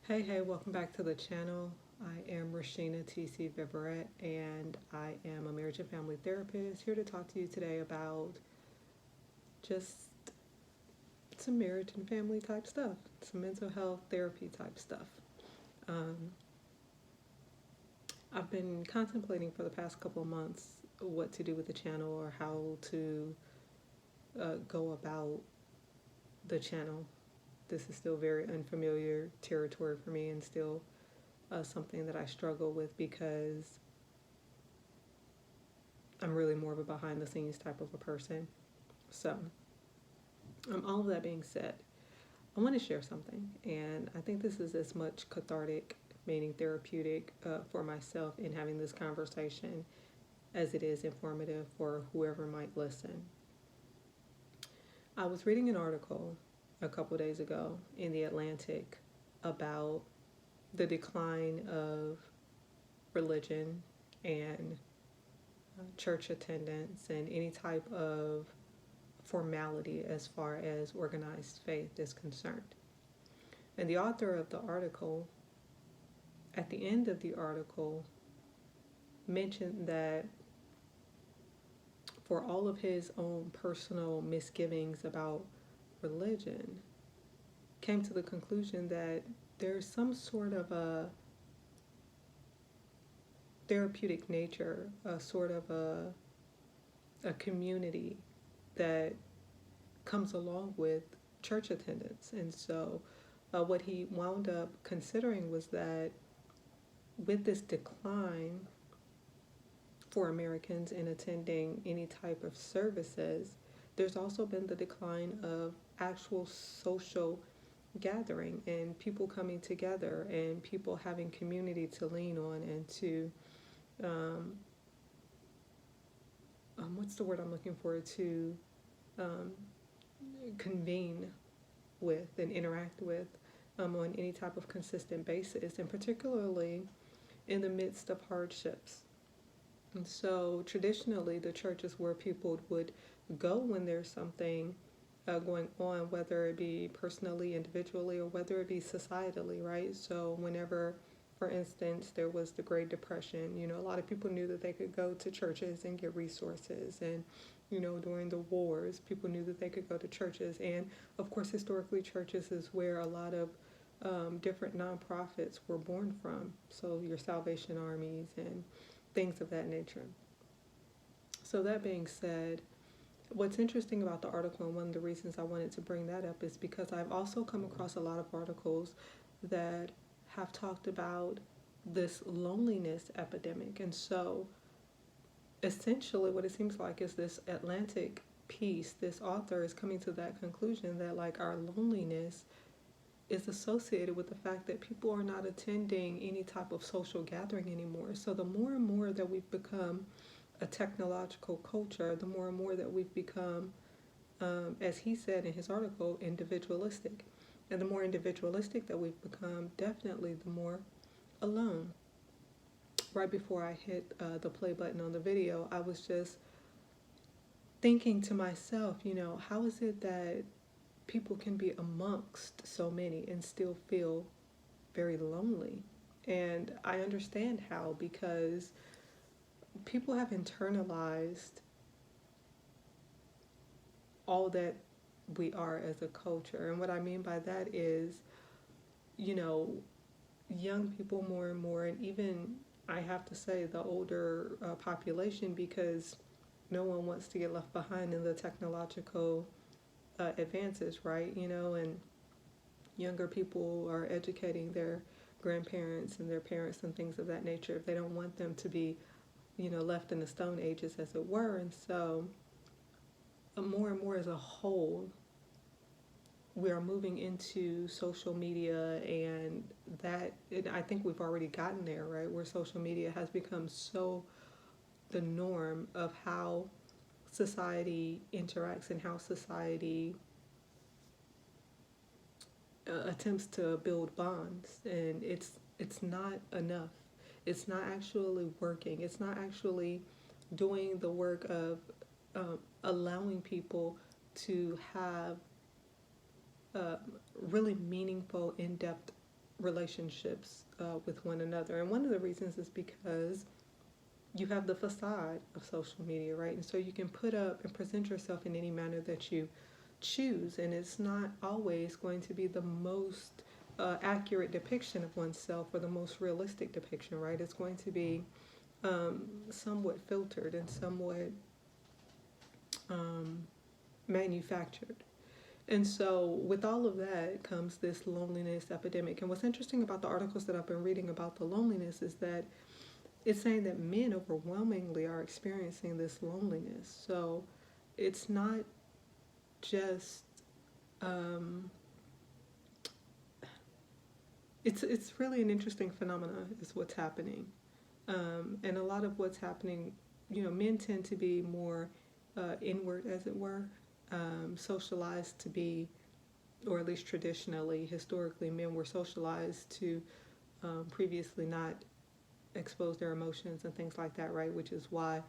Hey, welcome back to the channel. I am Rashina T.C. Viverette, and I am a marriage and family therapist here to talk to you today about just some marriage and family type stuff, some mental health therapy type stuff. Um, I've been contemplating for the past couple of months what to do with the channel or how to go about the channel. This is still very unfamiliar territory for me and still something that I struggle with because I'm really more of a behind the scenes type of a person. So, all of that being said, I want to share something, and I think this is as much cathartic, meaning therapeutic for myself in having this conversation as it is informative for whoever might listen. I was reading an article a couple days ago in The Atlantic about the decline of religion and church attendance and any type of formality as far as organized faith is concerned. And the author of the article, at the end of the article, mentioned that for all of his own personal misgivings about religion, came to the conclusion that there's some sort of a therapeutic nature, a sort of a community that comes along with church attendance. And so what he wound up considering was that with this decline for Americans in attending any type of services, there's also been the decline of actual social gathering and people coming together and people having community to lean on and to um, what's the word I'm looking for, to um, convene with and interact with on any type of consistent basis, and particularly in the midst of hardships. And so traditionally, the church is where people would go when there's something going on, whether it be personally, individually, or whether it be societally, right? So whenever, for instance, there was the Great Depression, a lot of people knew that they could go to churches and get resources. And, during the wars, people knew that they could go to churches. And, of course, historically, churches is where a lot of different nonprofits were born from. So your Salvation Armies and things of that nature. So that being said, what's interesting about the article, and one of the reasons I wanted to bring that up, is because I've also come across a lot of articles that have talked about this loneliness epidemic. And so essentially what it seems like is this Atlantic piece, this author is coming to that conclusion that like our loneliness is associated with the fact that people are not attending any type of social gathering anymore. So the more and more that we've become a technological culture, the more and more that we've become, as he said in his article, individualistic. And the more individualistic that we've become, definitely the more alone. Right before I hit the play button on the video, I was just thinking to myself, how is it that people can be amongst so many and still feel very lonely? And I understand how, because people have internalized all that we are as a culture. And what I mean by that is, you know, young people more and more, and even I have to say the older population, because no one wants to get left behind in the technological advances, right? And younger people are educating their grandparents and their parents and things of that nature if they don't want them to be, left in the stone ages, as it were. And so, more and more as a whole, we are moving into social media, and I think we've already gotten there, right? Where social media has become so the norm of how society interacts and how society attempts to build bonds, and it's not enough. It's not actually working. It's not actually doing the work of allowing people to have really meaningful, in-depth relationships with one another. And one of the reasons is because you have the facade of social media, right? And so you can put up and present yourself in any manner that you choose, and it's not always going to be the most accurate depiction of oneself or the most realistic depiction, right? It's going to be somewhat filtered and somewhat um, manufactured. And so, with all of that comes this loneliness epidemic. And what's interesting about the articles that I've been reading about the loneliness is that it's saying that men overwhelmingly are experiencing this loneliness. So, it's not just it's really an interesting phenomenon is what's happening, and a lot of what's happening, men tend to be more inward, as it were, socialized to be, or at least traditionally, historically, men were socialized to previously not expose their emotions and things like that, right? Which is why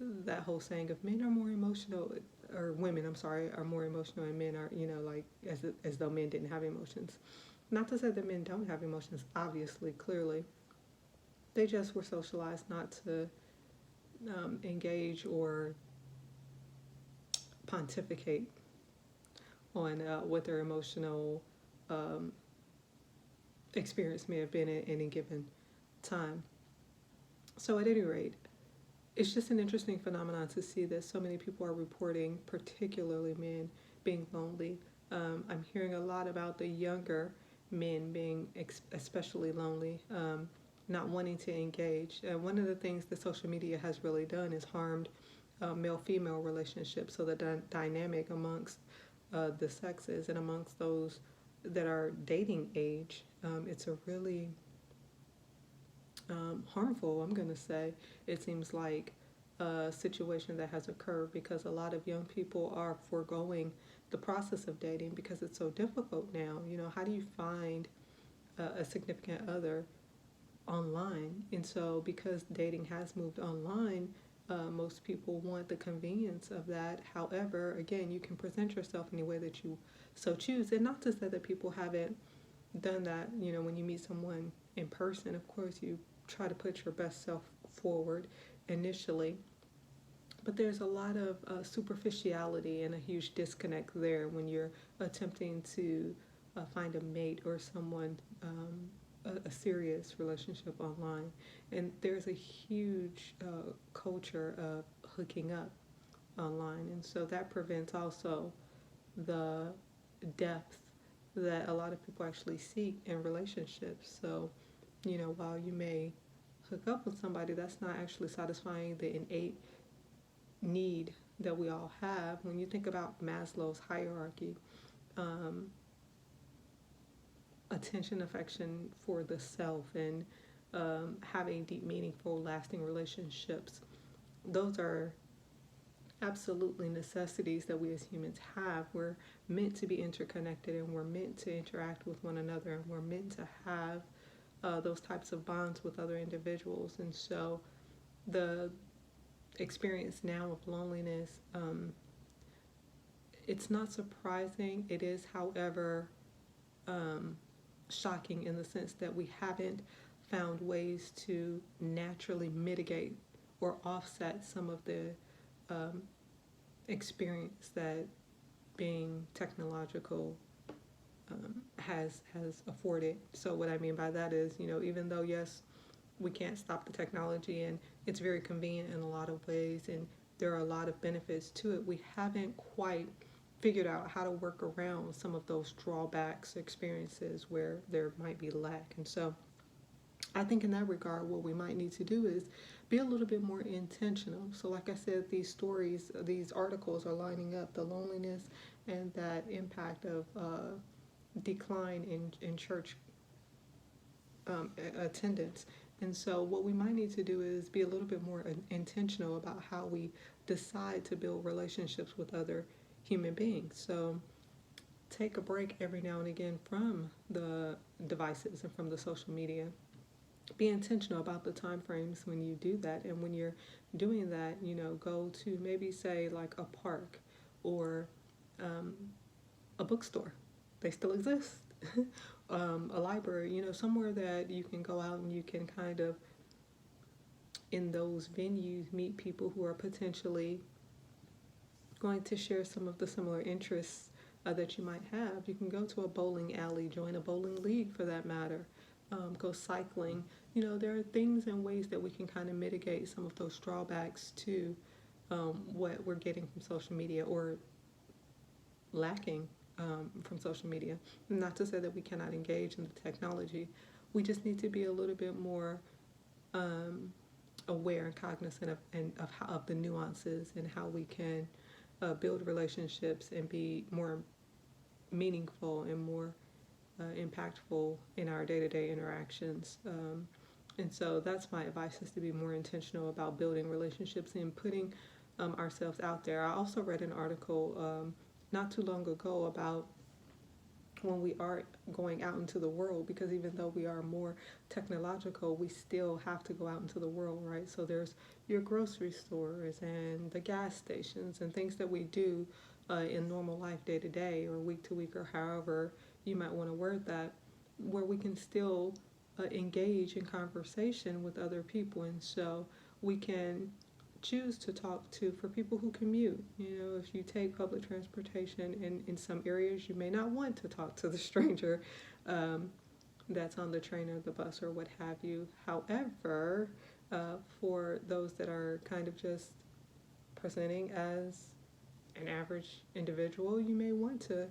that whole saying of men are more emotional, or women, I'm sorry, are more emotional, and men are, like as though men didn't have emotions. Not to say that men don't have emotions, obviously, clearly. They just were socialized not to engage or pontificate on what their emotional um, experience may have been at any given time. So, at any rate, it's just an interesting phenomenon to see that so many people are reporting, particularly men, being lonely. I'm hearing a lot about the younger men being especially lonely, not wanting to engage. One of the things that social media has really done is harmed male-female relationships. So the dynamic amongst the sexes and amongst those that are dating age, it's a really harmful, I'm going to say, it seems like a situation that has occurred because a lot of young people are foregoing the process of dating because it's so difficult now. How do you find a significant other online? And so, because dating has moved online, most people want the convenience of that. However, again, you can present yourself any way that you so choose. And not to say that people haven't done that, when you meet someone in person, of course, you try to put your best self forward initially. But there's a lot of superficiality and a huge disconnect there when you're attempting to find a mate or someone, a serious relationship online. And there's a huge culture of hooking up online. And so that prevents also the depth that a lot of people actually seek in relationships. So, while you may hook up with somebody, that's not actually satisfying the innate need that we all have. When you think about Maslow's hierarchy, um, attention, affection for the self, and having deep, meaningful, lasting relationships, those are absolutely necessities that we as humans have. We're meant to be interconnected, and we're meant to interact with one another, and we're meant to have those types of bonds with other individuals. And so the experience now of loneliness, it's not surprising. It is, however, shocking in the sense that we haven't found ways to naturally mitigate or offset some of the um, experience that being technological has afforded. So what I mean by that is, even though yes, we can't stop the technology and it's very convenient in a lot of ways and there are a lot of benefits to it, we haven't quite figured out how to work around some of those drawbacks experiences where there might be lack. And so I think in that regard, what we might need to do is be a little bit more intentional. So like I said, these stories, these articles are lining up the loneliness and that impact of decline in church attendance. And so what we might need to do is be a little bit more intentional about how we decide to build relationships with other human beings. So take a break every now and again from the devices and from the social media. Be intentional about the time frames when you do that, and when you're doing that, go to maybe say like a park or um, a bookstore. They still exist. a library, somewhere that you can go out and you can kind of, in those venues, meet people who are potentially going to share some of the similar interests that you might have. You can go to a bowling alley, join a bowling league for that matter, go cycling. There are things and ways that we can kind of mitigate some of those drawbacks to what we're getting from social media, or lacking from social media. Not to say that we cannot engage in the technology. We just need to be a little bit more aware and cognizant of the nuances and how we can build relationships and be more meaningful and more impactful in our day-to-day interactions. And so that's my advice, is to be more intentional about building relationships and putting ourselves out there. I also read an article not too long ago about when we are going out into the world, because even though we are more technological, we still have to go out into the world, right? So there's your grocery stores and the gas stations and things that we do in normal life, day to day or week to week, or however you might want to word that, where we can still engage in conversation with other people. And so we can choose to talk to, for people who commute. If you take public transportation in some areas, you may not want to talk to the stranger that's on the train or the bus or what have you. However, for those that are kind of just presenting as an average individual, you may want to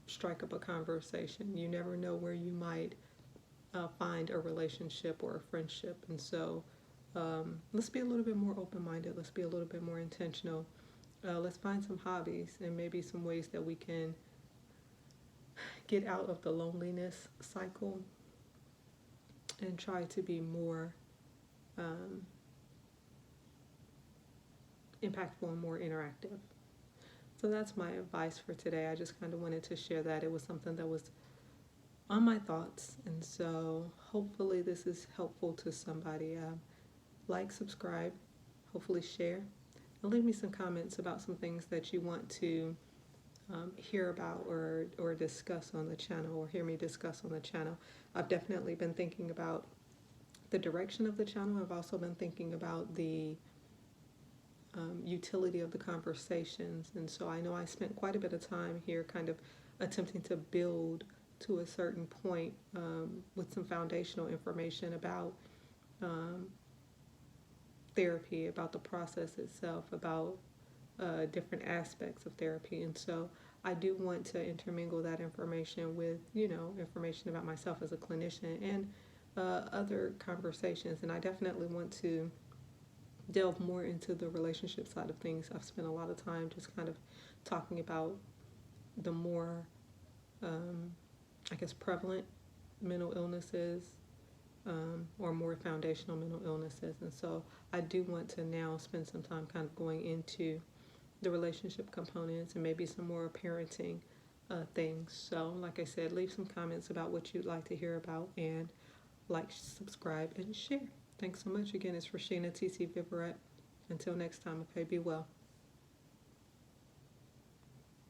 strike up a conversation. You never know where you might find a relationship or a friendship. And so let's be a little bit more open-minded. Let's be a little bit more intentional. Let's find some hobbies and maybe some ways that we can get out of the loneliness cycle and try to be more impactful and more interactive. So that's my advice for today. I just kind of wanted to share that. It was something that was on my thoughts, and so hopefully this is helpful to somebody. Like, subscribe, hopefully share, and leave me some comments about some things that you want to hear about or discuss on the channel, or hear me discuss on the channel. I've definitely been thinking about the direction of the channel. I've also been thinking about the utility of the conversations, and so I know I spent quite a bit of time here kind of attempting to build to a certain point with some foundational information about therapy, about the process itself, about different aspects of therapy. And so I do want to intermingle that information with, information about myself as a clinician and other conversations. And I definitely want to delve more into the relationship side of things. I've spent a lot of time just kind of talking about the more, prevalent mental illnesses, or more foundational mental illnesses. And so I do want to now spend some time kind of going into the relationship components and maybe some more parenting things. So like I said, leave some comments about what you'd like to hear about, and like, subscribe, and share. Thanks so much. Again, it's Rashina T.C. Viverette. Until next time, okay, be well.